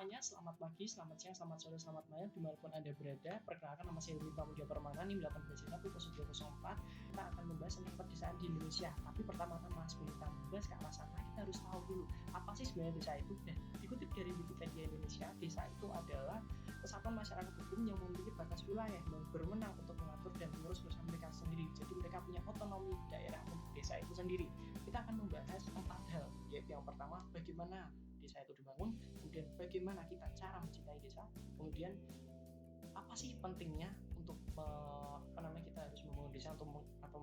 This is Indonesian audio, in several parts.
semuanya, selamat pagi, selamat siang, selamat sore, selamat malam dimanapun Anda berada. Perkenalkan, nama saya Ilmi Pramudia Permana, NIM 18.10204. Kita akan membahas tentang pedesaan di Indonesia. Tapi pertama-tama sebelum kita membahas ke arah sana, kita harus tahu dulu apa sih sebenarnya desa itu. Dan dikutip dari Wikipedia Indonesia, desa itu adalah kesatuan masyarakat hukum yang memiliki batas wilayah dan berwenang untuk mengatur dan mengurus urusan mereka sendiri. Jadi mereka punya otonomi daerah untuk desa itu sendiri. Kita akan membahas 4 hal, yaitu yang pertama, bagaimana desa itu dibangun, kemudian bagaimana kita cara mencintai desa, kemudian apa sih pentingnya untuk kita harus membangun desa atau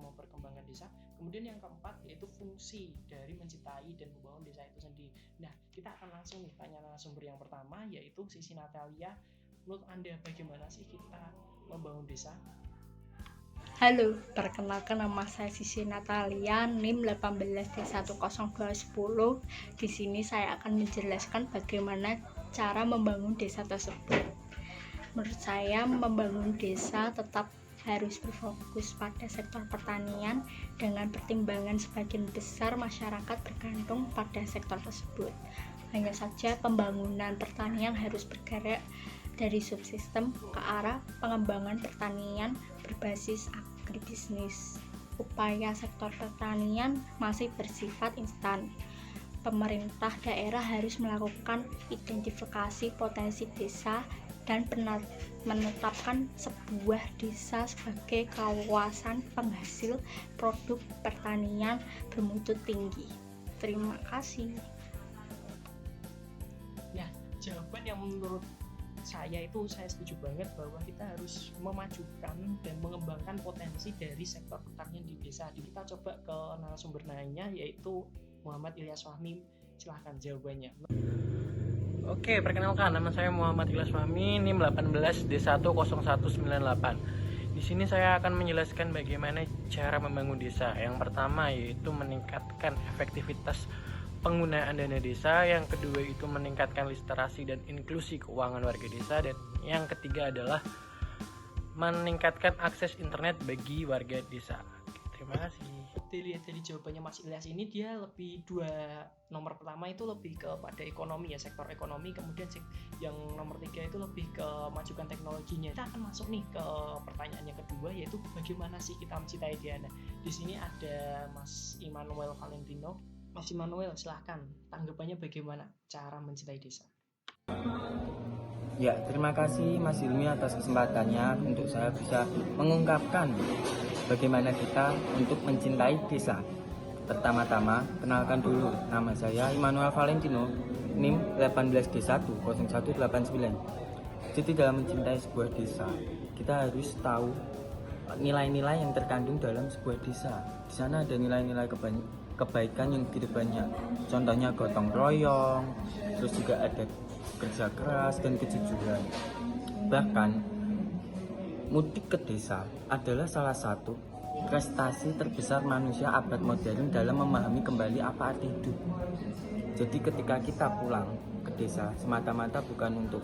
memperkembangkan desa, kemudian yang keempat yaitu fungsi dari mencintai dan membangun desa itu sendiri. Nah, kita akan langsung nih tanya narasumber yang pertama, yaitu Sisi Natalia. Menurut Anda bagaimana sih kita membangun desa? Halo, perkenalkan nama saya Sisi Natalia, NIM 18D10210. Di sini saya akan menjelaskan bagaimana cara membangun desa tersebut. Menurut saya, membangun desa tetap harus berfokus pada sektor pertanian dengan pertimbangan sebagian besar masyarakat bergantung pada sektor tersebut. Hanya saja pembangunan pertanian harus bergerak dari subsistem ke arah pengembangan pertanian berbasis agribisnis. Upaya sektor pertanian masih bersifat instan. Pemerintah daerah harus melakukan identifikasi potensi desa dan menetapkan sebuah desa sebagai kawasan penghasil produk pertanian bermutu tinggi. Terima kasih. Ya, jawaban yang menurut saya setuju banget bahwa kita harus memajukan dan mengembangkan potensi dari sektor pertanian di desa. Kita coba ke narasumber lainnya, yaitu Muhammad Ilyas Fahmi. Silahkan jawabannya. Oke, perkenalkan, nama saya Muhammad Ilyas Fahmi, NIM 18D10198. Di sini saya akan menjelaskan bagaimana cara membangun desa. Yang pertama yaitu meningkatkan efektivitas penggunaan dana desa, yang kedua itu meningkatkan literasi dan inklusi keuangan warga desa, dan yang ketiga adalah meningkatkan akses internet bagi warga desa. Terima kasih. Dilihat dari jawabannya Mas Ilyas ini, dia lebih nomor pertama itu lebih kepada ekonomi ya, sektor ekonomi, kemudian yang nomor 3 itu lebih ke majukan teknologinya. Kita akan masuk nih ke pertanyaan yang kedua, yaitu bagaimana sih kita mencintai dia. Nah, di sini ada Mas Immanuel Valentino. Mas Immanuel, silahkan tanggapannya bagaimana cara mencintai desa. Ya, terima kasih Mas Ilmi atas kesempatannya untuk saya bisa mengungkapkan bagaimana kita untuk mencintai desa. Pertama-tama, kenalkan dulu, nama saya Immanuel Valentino, NIM 18D10189. Jadi dalam mencintai sebuah desa, kita harus tahu nilai-nilai yang terkandung dalam sebuah desa. Di sana ada nilai-nilai kebaikan yang begitu banyak. Contohnya gotong royong, terus juga ada kerja keras dan kejujuran. Bahkan mudik ke desa adalah salah satu prestasi terbesar manusia abad modern dalam memahami kembali apa arti hidup. Jadi ketika kita pulang ke desa, semata-mata bukan untuk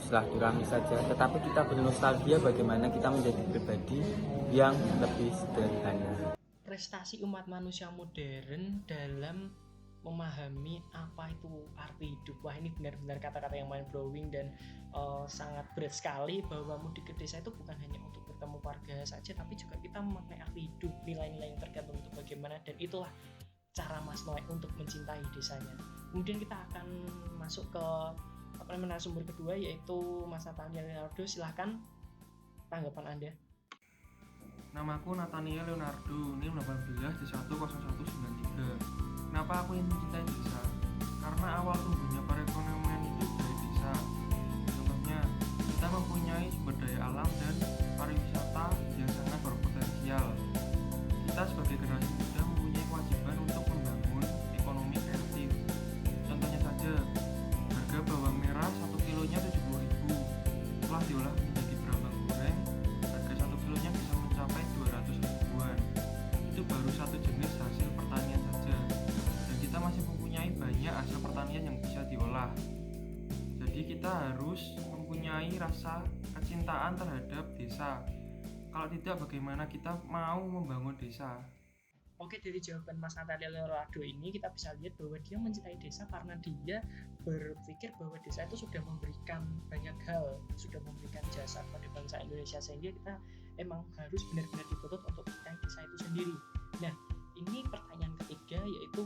silaturahmi saja, tetapi kita bernostalgia bagaimana kita menjadi pribadi yang lebih sederhana. Prestasi umat manusia modern dalam memahami apa itu arti hidup. Wah, ini benar-benar kata-kata yang mind blowing dan sangat berat sekali, bahwa mudik ke desa itu bukan hanya untuk bertemu warga saja, tapi juga kita memaknai arti hidup, nilai-nilai yang tergantung untuk bagaimana, dan itulah cara Mas Noe untuk mencintai desanya. Kemudian kita akan masuk ke narasumber kedua, yaitu Mas Nathaniel Leonardo. Silahkan tanggapan Anda. Namaku Nathaniel Leonardo, NIM 18D10193. Kenapa aku ingin mencintai desa? Karena awal tumbuhnya perekonomian itu dari desa. Contohnya, kita mempunyai sumber daya alam dan pariwisata yang sangat berpotensial. Kita sebagai generasi muda mempunyai kewajiban untuk membangun ekonomi kreatif. Contohnya saja, harga bawang merah 1 kilonya 70.000. Setelah diolah menjadi bawang goreng, harga 1 kilonya bisa mencapai 200 ribuan. Itu baru satu jenis hasil pertanian saja. Kita masih mempunyai banyak hasil pertanian yang bisa diolah. Jadi kita harus mempunyai rasa kecintaan terhadap desa. Kalau tidak, bagaimana kita mau membangun desa? Oke, dari jawaban Mas Natalia Leonardo ini kita bisa lihat bahwa dia mencintai desa karena dia berpikir bahwa desa itu sudah memberikan banyak hal, sudah memberikan jasa kepada bangsa Indonesia, sehingga kita emang harus benar-benar dituntut untuk mencintai desa itu sendiri. Nah, ini pertanyaan ketiga, yaitu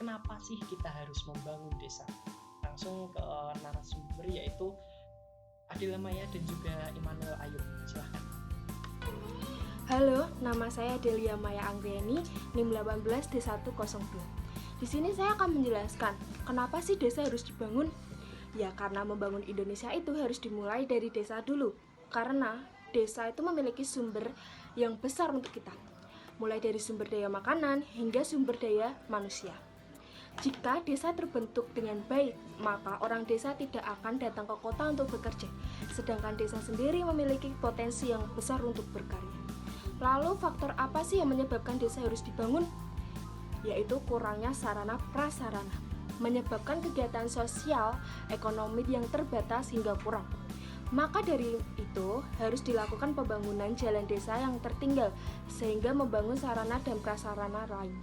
kenapa sih kita harus membangun desa? Langsung ke narasumber, yaitu Adila Maya dan juga Immanuel Ayub. Silahkan. Halo, nama saya Delia Maya Anggriani, NIM 18D102. Di sini saya akan menjelaskan kenapa sih desa harus dibangun. Ya, karena membangun Indonesia itu harus dimulai dari desa dulu. Karena desa itu memiliki sumber yang besar untuk kita. Mulai dari sumber daya makanan hingga sumber daya manusia. Jika desa terbentuk dengan baik, maka orang desa tidak akan datang ke kota untuk bekerja. Sedangkan desa sendiri memiliki potensi yang besar untuk berkarya. Lalu faktor apa sih yang menyebabkan desa harus dibangun? Yaitu kurangnya sarana prasarana, menyebabkan kegiatan sosial, ekonomi yang terbatas hingga kurang. Maka dari itu harus dilakukan pembangunan jalan desa yang tertinggal, sehingga membangun sarana dan prasarana lainnya.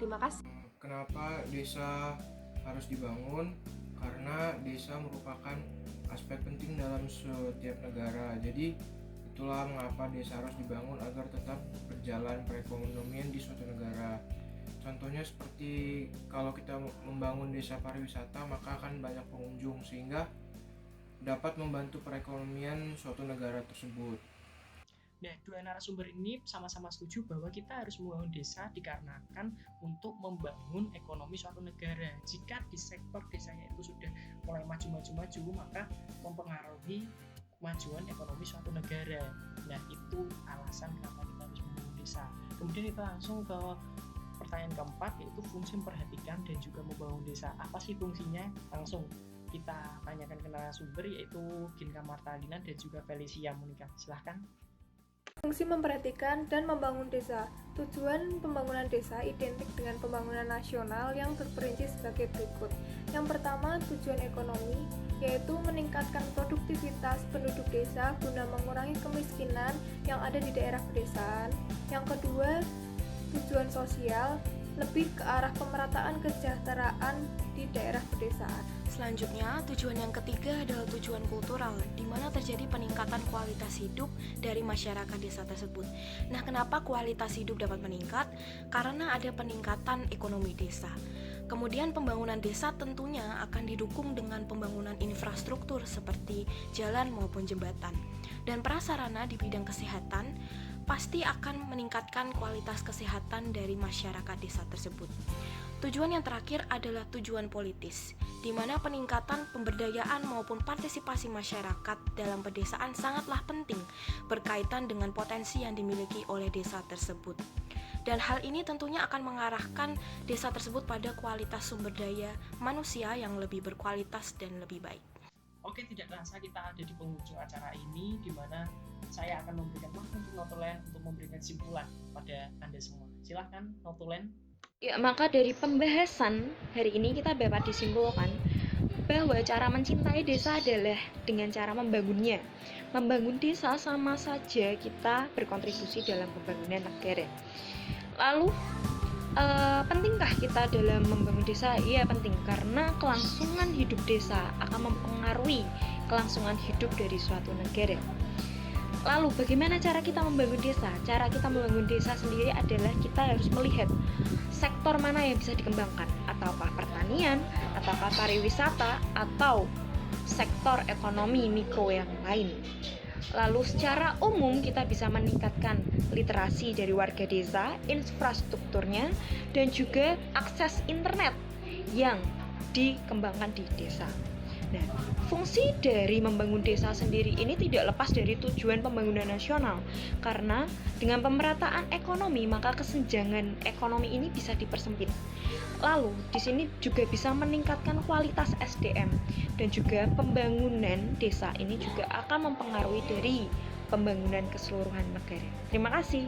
Terima kasih. Kenapa desa harus dibangun? Karena desa merupakan aspek penting dalam setiap negara. Jadi itulah mengapa desa harus dibangun agar tetap berjalan perekonomian di suatu negara. Contohnya seperti kalau kita membangun desa pariwisata, maka akan banyak pengunjung sehingga dapat membantu perekonomian suatu negara tersebut. Nah, dua narasumber ini sama-sama setuju bahwa kita harus membangun desa dikarenakan untuk membangun ekonomi suatu negara. Jika di sektor desanya itu sudah mulai maju, maka mempengaruhi kemajuan ekonomi suatu negara. Nah, itu alasan kenapa kita harus membangun desa. Kemudian kita langsung ke pertanyaan keempat, yaitu fungsi memperhatikan dan juga membangun desa. Apa sih fungsinya? Langsung kita tanyakan ke narasumber, yaitu Ginka Martalina dan juga Felicia Monica. Silahkan. Fungsi memperhatikan dan membangun desa. Tujuan pembangunan desa identik dengan pembangunan nasional yang terperinci sebagai berikut. Yang pertama, tujuan ekonomi, yaitu meningkatkan produktivitas penduduk desa guna mengurangi kemiskinan yang ada di daerah pedesaan. Yang kedua, tujuan sosial, lebih ke arah pemerataan kesejahteraan di daerah pedesaan. Selanjutnya, tujuan yang ketiga adalah tujuan kultural, di mana terjadi peningkatan kualitas hidup dari masyarakat desa tersebut. Nah, kenapa kualitas hidup dapat meningkat? Karena ada peningkatan ekonomi desa. Kemudian pembangunan desa tentunya akan didukung dengan pembangunan infrastruktur seperti jalan maupun jembatan. Dan prasarana di bidang kesehatan pasti akan meningkatkan kualitas kesehatan dari masyarakat desa tersebut. Tujuan yang terakhir adalah tujuan politis, di mana peningkatan pemberdayaan maupun partisipasi masyarakat dalam pedesaan sangatlah penting berkaitan dengan potensi yang dimiliki oleh desa tersebut. Dan hal ini tentunya akan mengarahkan desa tersebut pada kualitas sumber daya manusia yang lebih berkualitas dan lebih baik. Oke, tidak terasa kita ada di penghujung acara ini, di mana saya akan memberikan waktu untuk Notulen untuk memberikan kesimpulan pada Anda semua. Silahkan, Notulen. Ya, maka dari pembahasan hari ini kita dapat disimpulkan bahwa cara mencintai desa adalah dengan cara membangunnya. Membangun desa sama saja kita berkontribusi dalam pembangunan negara. Lalu, pentingkah kita dalam membangun desa? Iya, penting, karena kelangsungan hidup desa akan mempengaruhi kelangsungan hidup dari suatu negara. Lalu, bagaimana cara kita membangun desa? Cara kita membangun desa sendiri adalah kita harus melihat sektor mana yang bisa dikembangkan, ataukah pertanian, ataukah pariwisata, atau sektor ekonomi mikro yang lain. Lalu secara umum kita bisa meningkatkan literasi dari warga desa, infrastrukturnya, dan juga akses internet yang dikembangkan di desa. Nah, fungsi dari membangun desa sendiri ini tidak lepas dari tujuan pembangunan nasional, karena dengan pemerataan ekonomi maka kesenjangan ekonomi ini bisa dipersempit. Lalu di sini juga bisa meningkatkan kualitas SDM, dan juga pembangunan desa ini juga akan mempengaruhi dari pembangunan keseluruhan negara. Terima kasih.